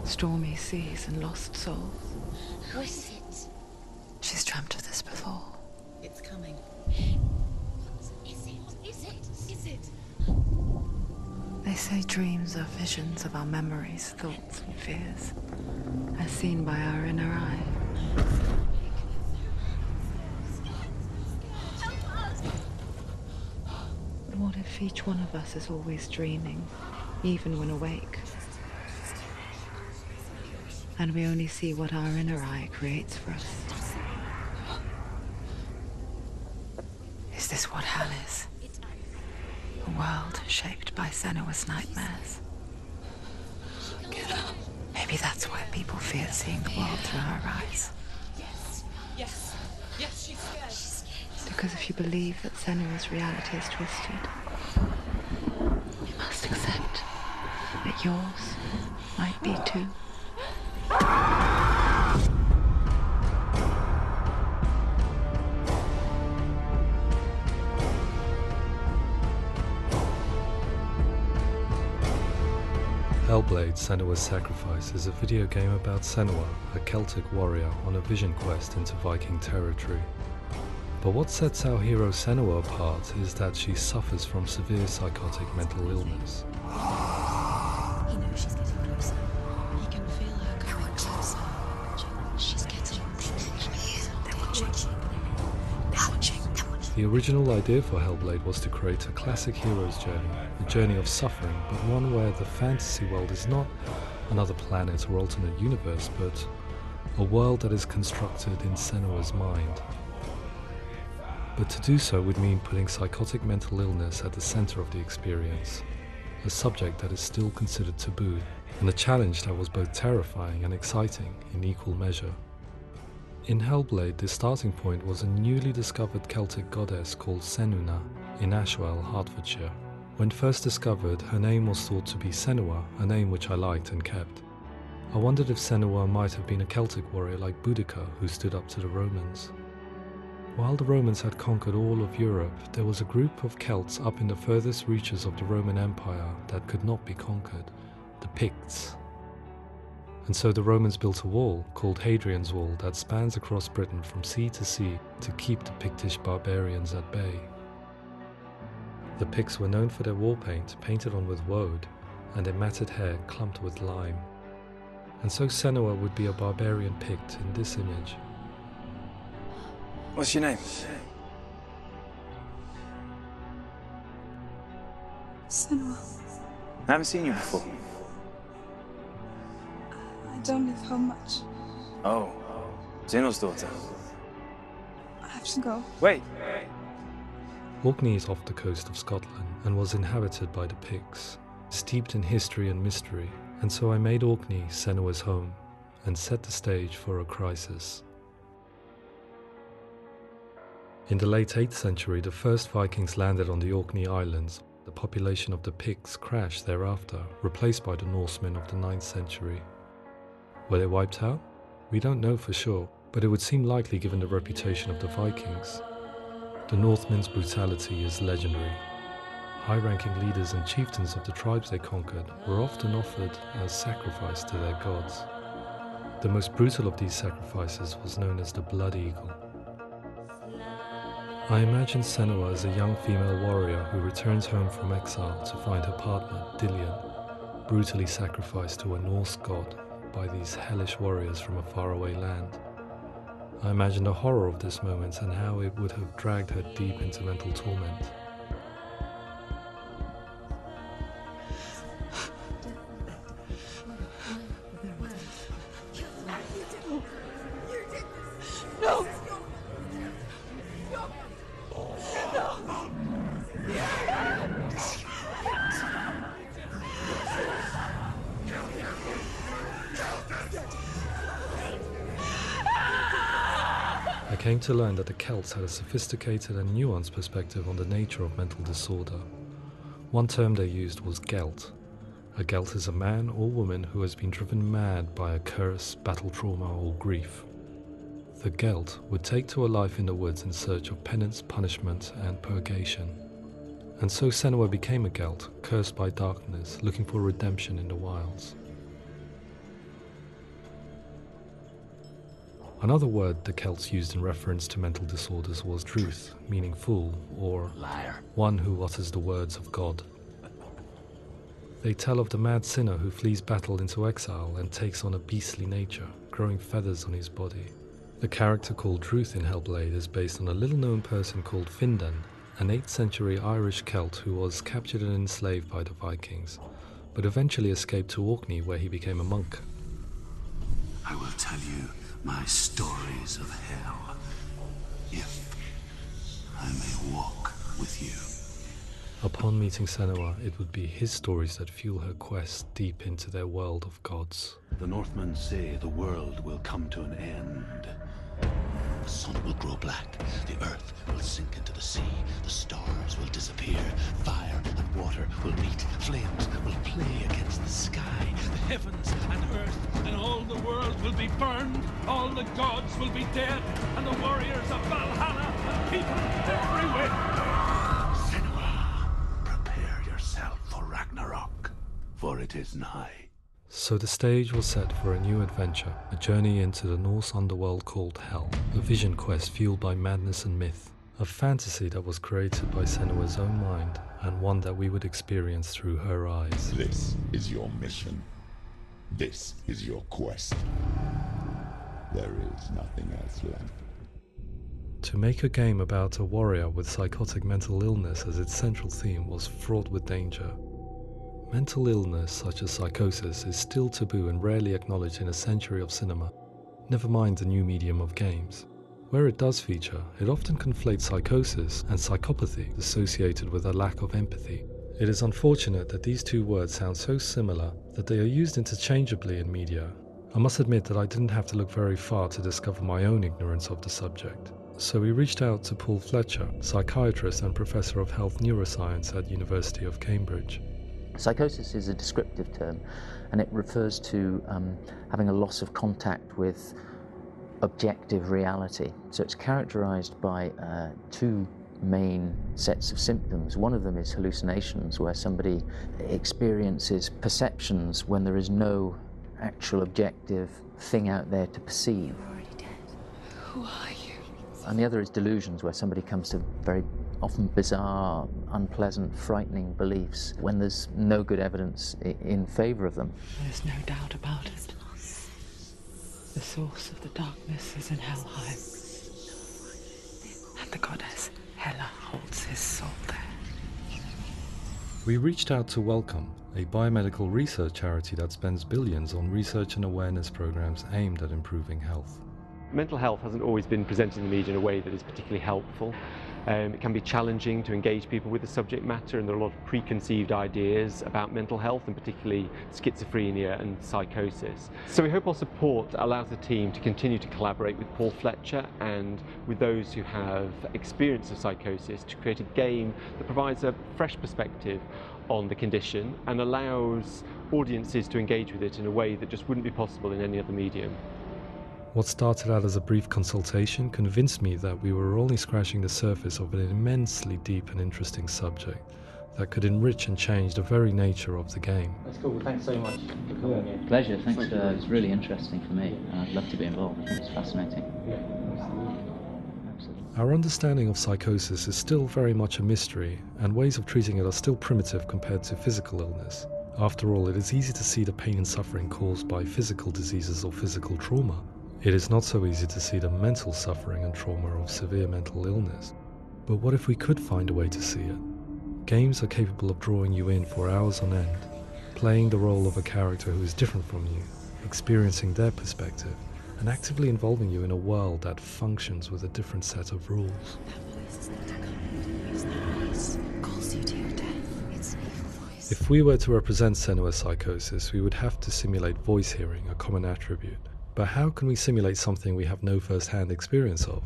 stormy seas and lost souls. Who is it? She's dreamt of this before. It's coming. Is it? They say dreams are visions of our memories, thoughts and fears, as seen by our inner eye. But what if each one of us is always dreaming, even when awake? And we only see what our inner eye creates for us. Is this what hell is? A world shaped by SENUA'S nightmares. Maybe that's why people fear seeing the world through our eyes. Yes, she's scared. Because if you believe that SENUA'S reality is twisted, you must accept that yours might be too. Hellblade: SENUA'S Sacrifice is a video game about Senua, a Celtic warrior on a vision quest into Viking territory. But what sets our hero Senua apart is that she suffers from severe psychotic mental illness. He knows she's getting closer. He can feel her coming closer. She's getting closer. They're watching. The original idea for Hellblade was to create a classic hero's journey, a journey of suffering, but one where the fantasy world is not another planet or alternate universe, but a world that is constructed in Senua's mind. But to do so would mean putting psychotic mental illness at the center of the experience, a subject that is still considered taboo, and a challenge that was both terrifying and exciting in equal measure. In Hellblade, the starting point was a newly discovered Celtic goddess called Senua in Ashwell, Hertfordshire. When first discovered, her name was thought to be Senua, a name which I liked and kept. I wondered if Senua might have been a Celtic warrior like Boudica who stood up to the Romans. While the Romans had conquered all of Europe, there was a group of Celts up in the furthest reaches of the Roman Empire that could not be conquered, the Picts. And so the Romans built a wall, called Hadrian's Wall, that spans across Britain from sea to sea to keep the Pictish barbarians at bay. The Picts were known for their war paint, painted on with woad, and their matted hair clumped with lime. And so Senua would be a barbarian Pict in this image. What's your name? Senua. I haven't seen you before. I don't leave home much. Oh, Zeno's daughter. I have to go. Wait! Orkney is off the coast of Scotland and was inhabited by the Picts, steeped in history and mystery, and so I made Orkney Senua's home and set the stage for a crisis. In the late 8th century, the first Vikings landed on the Orkney Islands. The population of the Picts crashed thereafter, replaced by the Norsemen of the 9th century. Were they wiped out? We don't know for sure, but it would seem likely given the reputation of the Vikings. The Northmen's brutality is legendary. High-ranking leaders and chieftains of the tribes they conquered were often offered as sacrifice to their gods. The most brutal of these sacrifices was known as the Blood Eagle. I imagine Senua as a young female warrior who returns home from exile to find her partner, Dillion, brutally sacrificed to a Norse god by these hellish warriors from a faraway land. I imagine the horror of this moment and how it would have dragged her deep into mental torment. No! I came to learn that the Celts had a sophisticated and nuanced perspective on the nature of mental disorder. One term they used was gelt. A gelt is a man or woman who has been driven mad by a curse, battle trauma, or grief. The gelt would take to a life in the woods in search of penance, punishment, and purgation. And so Senua became a gelt, cursed by darkness, looking for redemption in the wilds. Another word the Celts used in reference to mental disorders was druth, meaning fool, or Liar. one who utters the words of God. They tell of the mad sinner who flees battle into exile and takes on a beastly nature, growing feathers on his body. The character called Druth in Hellblade is based on a little-known person called Findan, an 8th century Irish Celt who was captured and enslaved by the Vikings, but eventually escaped to Orkney where he became a monk. I will tell you my stories of hell, if I may walk with you. Upon meeting Senua, it would be his stories that fuel her quest deep into their world of gods. The Northmen say the world will come to an end. The sun will grow black, the earth will sink into the sea, the stars will disappear, fire and water will meet, flames will play against the sky, the heavens and earth and all the world will be burned, all the gods will be dead, and the warriors of Valhalla and people everywhere. Senua, prepare yourself for Ragnarok, for it is nigh. So the stage was set for a new adventure, a journey into the Norse underworld called Hell, a vision quest fueled by madness and myth, a fantasy that was created by Senua's own mind, and one that we would experience through her eyes. This is your mission. This is your quest. There is nothing else left. To make a game about a warrior with psychotic mental illness as its central theme was fraught with danger. Mental illness, such as psychosis, is still taboo and rarely acknowledged in a century of cinema, never mind the new medium of games. Where it does feature, it often conflates psychosis and psychopathy associated with a lack of empathy. It is unfortunate that these two words sound so similar that they are used interchangeably in media. I must admit that I didn't have to look very far to discover my own ignorance of the subject. So we reached out to Paul Fletcher, psychiatrist and professor of health neuroscience at University of Cambridge. Psychosis is a descriptive term, and it refers to having a loss of contact with objective reality. So it's characterized by two main sets of symptoms. One of them is hallucinations, where somebody experiences perceptions when there is no actual objective thing out there to perceive. You're already dead. Who are you? And the other is delusions, where somebody comes to very often bizarre, unpleasant, frightening beliefs when there's no good evidence in favor of them. There's no doubt about it. The source of the darkness is in Helheim. And the goddess Hela holds his soul there. We reached out to Welcome, a biomedical research charity that spends billions on research and awareness programs aimed at improving health. Mental health hasn't always been presented in the media in a way that is particularly helpful. It can be challenging to engage people with the subject matter, and there are a lot of preconceived ideas about mental health, and particularly schizophrenia and psychosis. So we hope our support allows the team to continue to collaborate with Paul Fletcher and with those who have experience of psychosis to create a game that provides a fresh perspective on the condition and allows audiences to engage with it in a way that just wouldn't be possible in any other medium. What started out as a brief consultation convinced me that we were only scratching the surface of an immensely deep and interesting subject that could enrich and change the very nature of the game. That's cool. Thanks so much for coming here. Pleasure. Thanks. It's really interesting for me, and I'd love to be involved. I think it's fascinating. Absolutely. Our understanding of psychosis is still very much a mystery, and ways of treating it are still primitive compared to physical illness. After all, it is easy to see the pain and suffering caused by physical diseases or physical trauma. It is not so easy to see the mental suffering and trauma of severe mental illness. But what if we could find a way to see it? Games are capable of drawing you in for hours on end, playing the role of a character who is different from you, experiencing their perspective, and actively involving you in a world that functions with a different set of rules. That voice is not a kind. It's that voice calls you to your death. It's an evil voice. If we were to represent Senua's psychosis, we would have to simulate voice hearing, a common attribute. But how can we simulate something we have no first-hand experience of?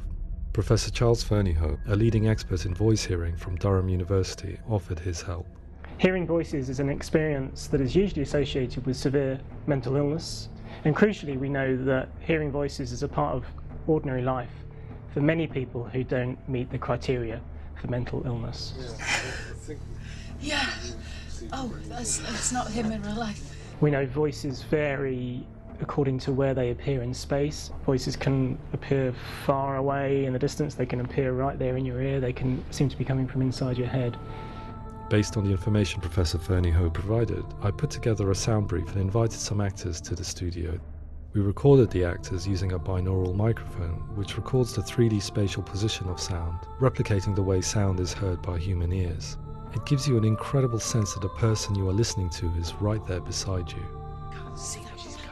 Professor Charles Fernyhough, a leading expert in voice hearing from Durham University, offered his help. Hearing voices is an experience that is usually associated with severe mental illness, and crucially we know that hearing voices is a part of ordinary life for many people who don't meet the criteria for mental illness. Yeah. Oh, that's not him in real life. We know voices vary according to where they appear in space. Voices can appear far away in the distance, they can appear right there in your ear, they can seem to be coming from inside your head. Based on the information Professor Fernie Ho provided, I put together a sound brief and invited some actors to the studio. We recorded the actors using a binaural microphone, which records the 3D spatial position of sound, replicating the way sound is heard by human ears. It gives you an incredible sense that the person you are listening to is right there beside you. See how she's going.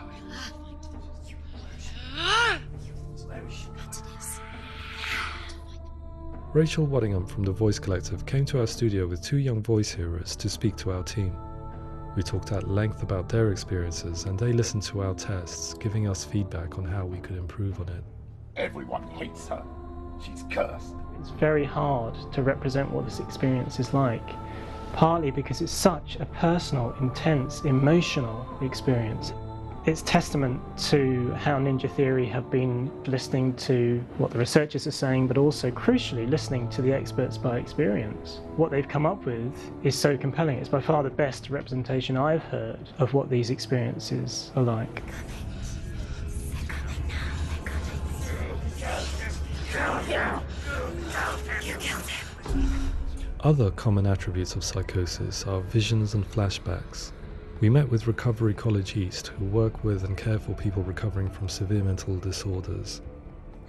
Rachel Waddingham from the Voice Collective came to our studio with 2 young voice hearers to speak to our team. We talked at length about their experiences and they listened to our tests, giving us feedback on how we could improve on it. Everyone hates her. She's cursed. It's very hard to represent what this experience is like, partly because it's such a personal, intense, emotional experience. It's testament to how Ninja Theory have been listening to what the researchers are saying, but also, crucially, listening to the experts by experience. What they've come up with is so compelling. It's by far the best representation I've heard of what these experiences are like. Other common attributes of psychosis are visions and flashbacks. We met with Recovery College East, who work with and care for people recovering from severe mental disorders.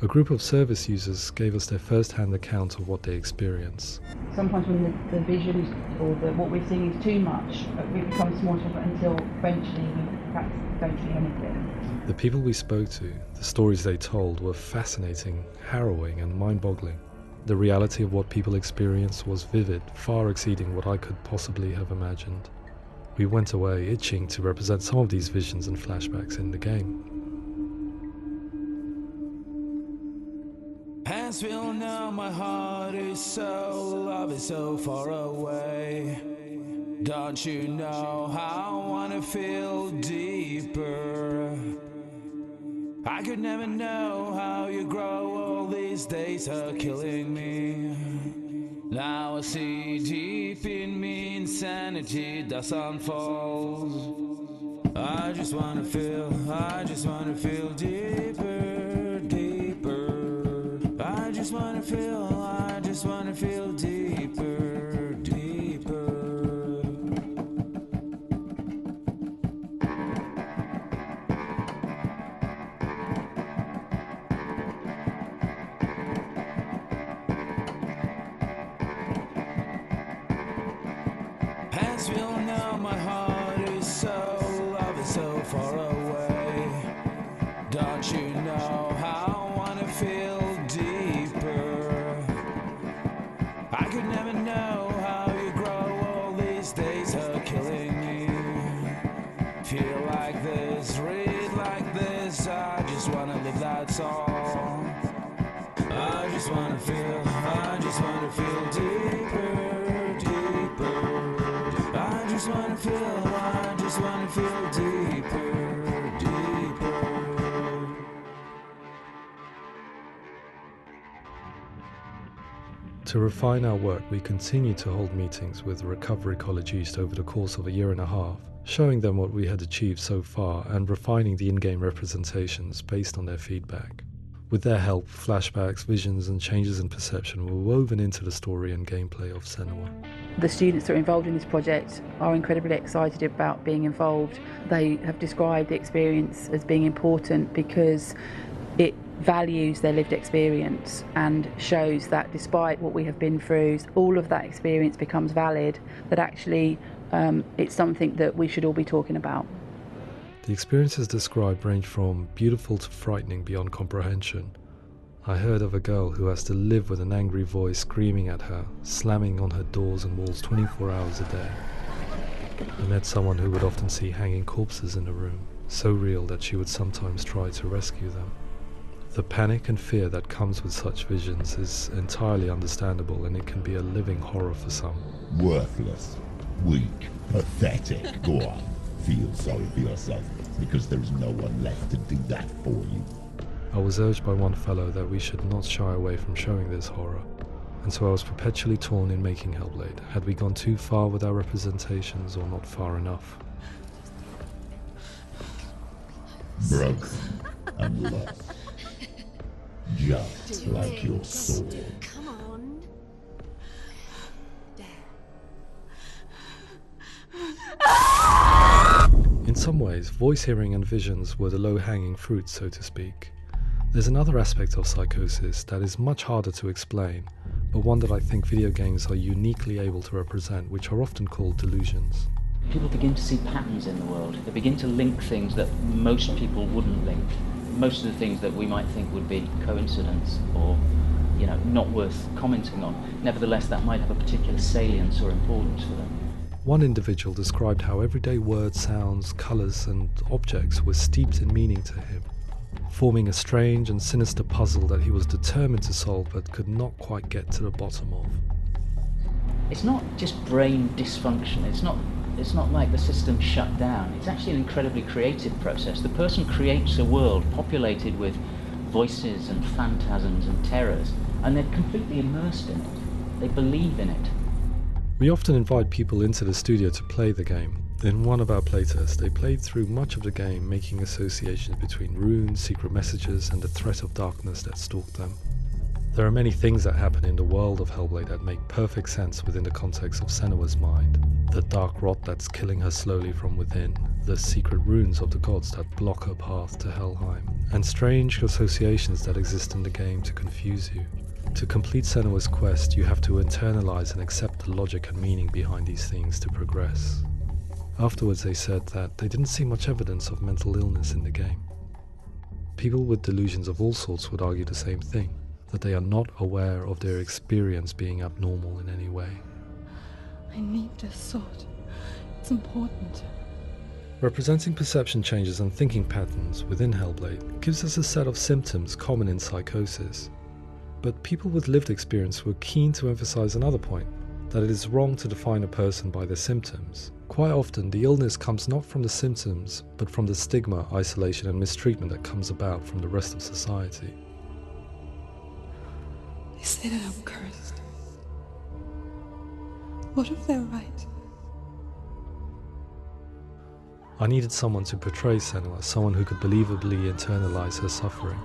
A group of service users gave us their first-hand account of what they experience. Sometimes when the visions or what we're seeing is too much, we become small until eventually we perhaps don't see anything. The people we spoke to, the stories they told, were fascinating, harrowing and mind-boggling. The reality of what people experienced was vivid, far exceeding what I could possibly have imagined. We went away itching to represent some of these visions and flashbacks in the game. As we all know, my heart is so, love is so far away. Don't you know how I wanna feel deeper? I could never know how you grow, all these days are killing me. Now I see deep in me insanity does unfold. I just wanna feel deeper, deeper. I just wanna feel deeper, deeper. As we all know, my heart is so, love is so far away. Don't you know how I wanna feel deeper? I could never know how you grow, all these days are killing me. Feel like this, read like this, I just wanna live, that's all. I just wanna feel deeper, deeper. I just wanna feel deeper, deeper. To refine our work, we continue to hold meetings with Recovery College East over the course of a year and a half, showing them what we had achieved so far and refining the in-game representations based on their feedback. With their help, flashbacks, visions and changes in perception were woven into the story and gameplay of Senua. The students that are involved in this project are incredibly excited about being involved. They have described the experience as being important because it values their lived experience and shows that despite what we have been through, all of that experience becomes valid, that actually it's something that we should all be talking about. The experiences described range from beautiful to frightening beyond comprehension. I heard of a girl who has to live with an angry voice screaming at her, slamming on her doors and walls 24 hours a day. I met someone who would often see hanging corpses in a room, so real that she would sometimes try to rescue them. The panic and fear that comes with such visions is entirely understandable, and it can be a living horror for some. Worthless, weak, pathetic. Go on, feel sorry for yourself, because there is no one left to do that for you. I was urged by one fellow that we should not shy away from showing this horror, and so I was perpetually torn in making Hellblade. Had we gone too far with our representations or not far enough? broken and lost. Just like your soul. Come on. In some ways, voice hearing and visions were the low-hanging fruit, so to speak. There's another aspect of psychosis that is much harder to explain, but one that I think video games are uniquely able to represent, which are often called delusions. People begin to see patterns in the world. They begin to link things that most people wouldn't link. Most of the things that we might think would be coincidence or, not worth commenting on. Nevertheless, that might have a particular salience or importance for them. One individual described how everyday words, sounds, colours and objects were steeped in meaning to him, forming a strange and sinister puzzle that he was determined to solve but could not quite get to the bottom of. It's not just brain dysfunction. It's not like the system shut down. It's actually an incredibly creative process. The person creates a world populated with voices and phantasms and terrors, and they're completely immersed in it. They believe in it. We often invite people into the studio to play the game. In one of our playtests, they played through much of the game, making associations between runes, secret messages, and the threat of darkness that stalked them. There are many things that happen in the world of Hellblade that make perfect sense within the context of SENUA'S mind. The dark rot that's killing her slowly from within, the secret runes of the gods that block her path to Helheim, and strange associations that exist in the game to confuse you. To complete SENUA'S quest, you have to internalize and accept the logic and meaning behind these things to progress. Afterwards they said that they didn't see much evidence of mental illness in the game. People with delusions of all sorts would argue the same thing, that they are not aware of their experience being abnormal in any way. I need this sword. It's important. Representing perception changes and thinking patterns within Hellblade gives us a set of symptoms common in psychosis. But people with lived experience were keen to emphasize another point, that it is wrong to define a person by their symptoms. Quite often, the illness comes not from the symptoms, but from the stigma, isolation and mistreatment that comes about from the rest of society. They say that I'm cursed. What if they're right? I needed someone to portray Senua, someone who could believably internalize her suffering.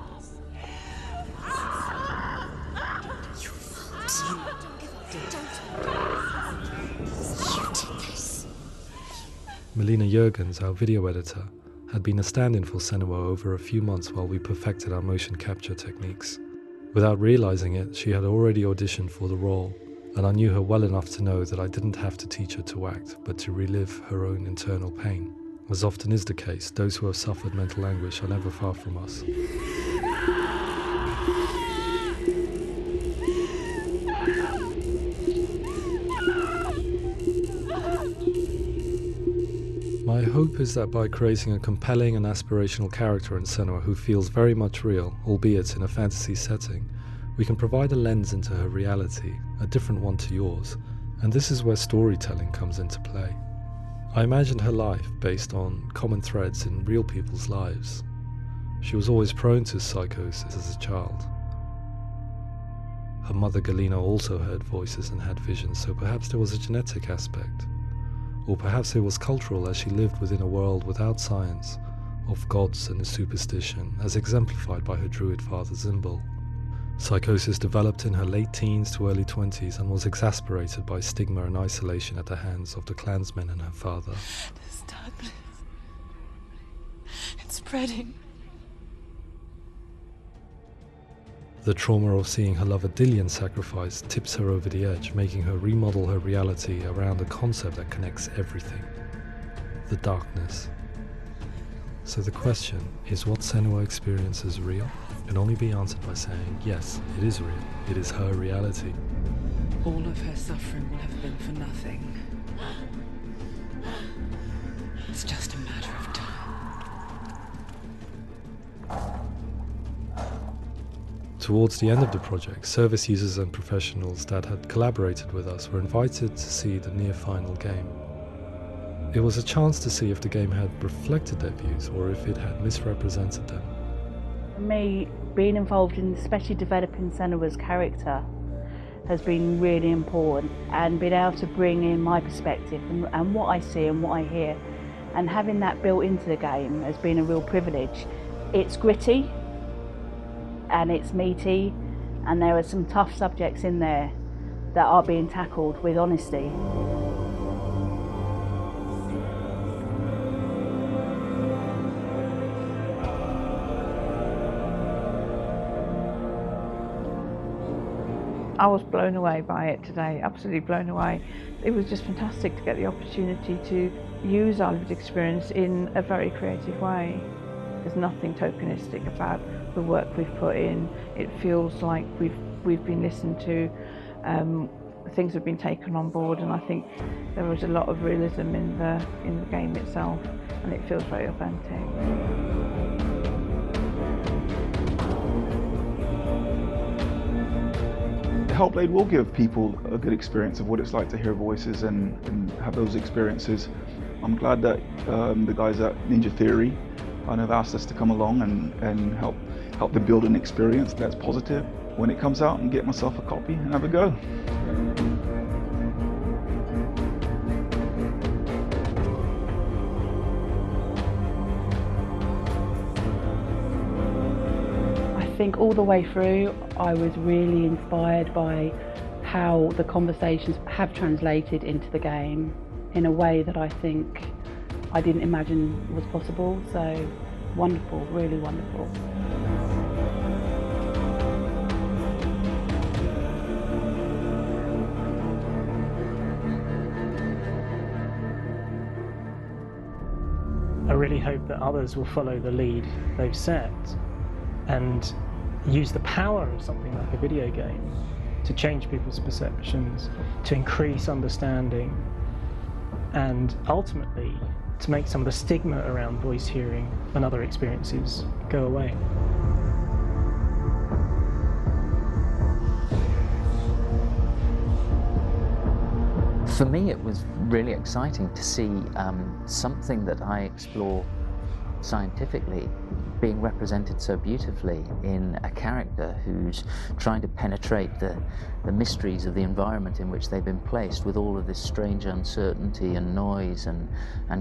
Melina Jurgens, our video editor, had been a stand-in for Senua over a few months while we perfected our motion capture techniques. Without realizing it, she had already auditioned for the role, and I knew her well enough to know that I didn't have to teach her to act, but to relive her own internal pain. As often is the case, those who have suffered mental anguish are never far from us. My hope is that by creating a compelling and aspirational character in Senua who feels very much real, albeit in a fantasy setting, we can provide a lens into her reality, a different one to yours, and this is where storytelling comes into play. I imagined her life based on common threads in real people's lives. She was always prone to psychosis as a child. Her mother Galina also heard voices and had visions, so perhaps there was a genetic aspect. Or perhaps it was cultural, as she lived within a world without science, of gods and superstition, as exemplified by her druid father Zimbal. Psychosis developed in her late teens to early 20s and was exacerbated by stigma and isolation at the hands of the clansmen and her father. This darkness. It's spreading. The trauma of seeing her lover Dillian sacrificed tips her over the edge, making her remodel her reality around a concept that connects everything: the darkness. So the question, is what Senua experiences real? Can only be answered by saying, yes, it is real. It is her reality. All of her suffering will have been for nothing. It's just a matter of time. Towards the end of the project, service users and professionals that had collaborated with us were invited to see the near-final game. It was a chance to see if the game had reflected their views or if it had misrepresented them. For me, being involved in especially developing Senua's character has been really important, and being able to bring in my perspective and what I see and what I hear and having that built into the game has been a real privilege. It's gritty and it's meaty, and there are some tough subjects in there that are being tackled with honesty. I was blown away by it today, absolutely blown away. It was just fantastic to get the opportunity to use our lived experience in a very creative way. There's nothing tokenistic about the work we've put in. It feels like we've been listened to, things have been taken on board, and I think there was a lot of realism in the game itself, and it feels very authentic. Hellblade will give people a good experience of what it's like to hear voices and have those experiences. I'm glad that the guys at Ninja Theory have asked us to come along and help them build an experience that's positive when it comes out, and get myself a copy and have a go. I think all the way through I was really inspired by how the conversations have translated into the game in a way that I think I didn't imagine was possible. So wonderful, really wonderful. I really hope that others will follow the lead they've set and use the power of something like a video game to change people's perceptions, to increase understanding, and ultimately to make some of the stigma around voice hearing and other experiences go away. For me, it was really exciting to see something that I explore scientifically being represented so beautifully in a character who's trying to penetrate the mysteries of the environment in which they've been placed, with all of this strange uncertainty and noise and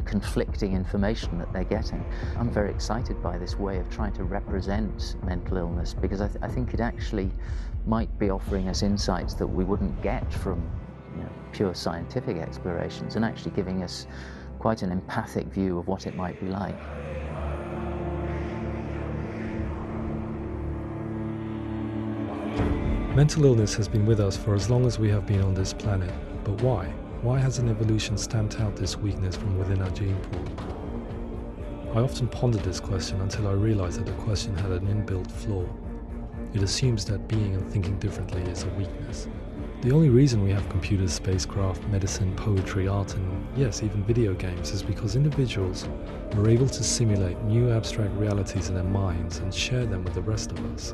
conflicting information that they're getting. I'm very excited by this way of trying to represent mental illness, because I think it actually might be offering us insights that we wouldn't get from pure scientific explorations, and actually giving us quite an empathic view of what it might be like. Mental illness has been with us for as long as we have been on this planet, but why? Why hasn't evolution stamped out this weakness from within our gene pool? I often pondered this question until I realized that the question had an inbuilt flaw. It assumes that being and thinking differently is a weakness. The only reason we have computers, spacecraft, medicine, poetry, art, and yes, even video games is because individuals are able to simulate new abstract realities in their minds and share them with the rest of us.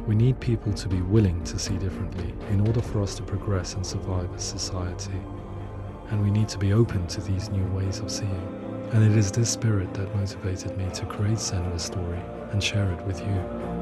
We need people to be willing to see differently in order for us to progress and survive as society. And we need to be open to these new ways of seeing. And it is this spirit that motivated me to create SENUA'S story and share it with you.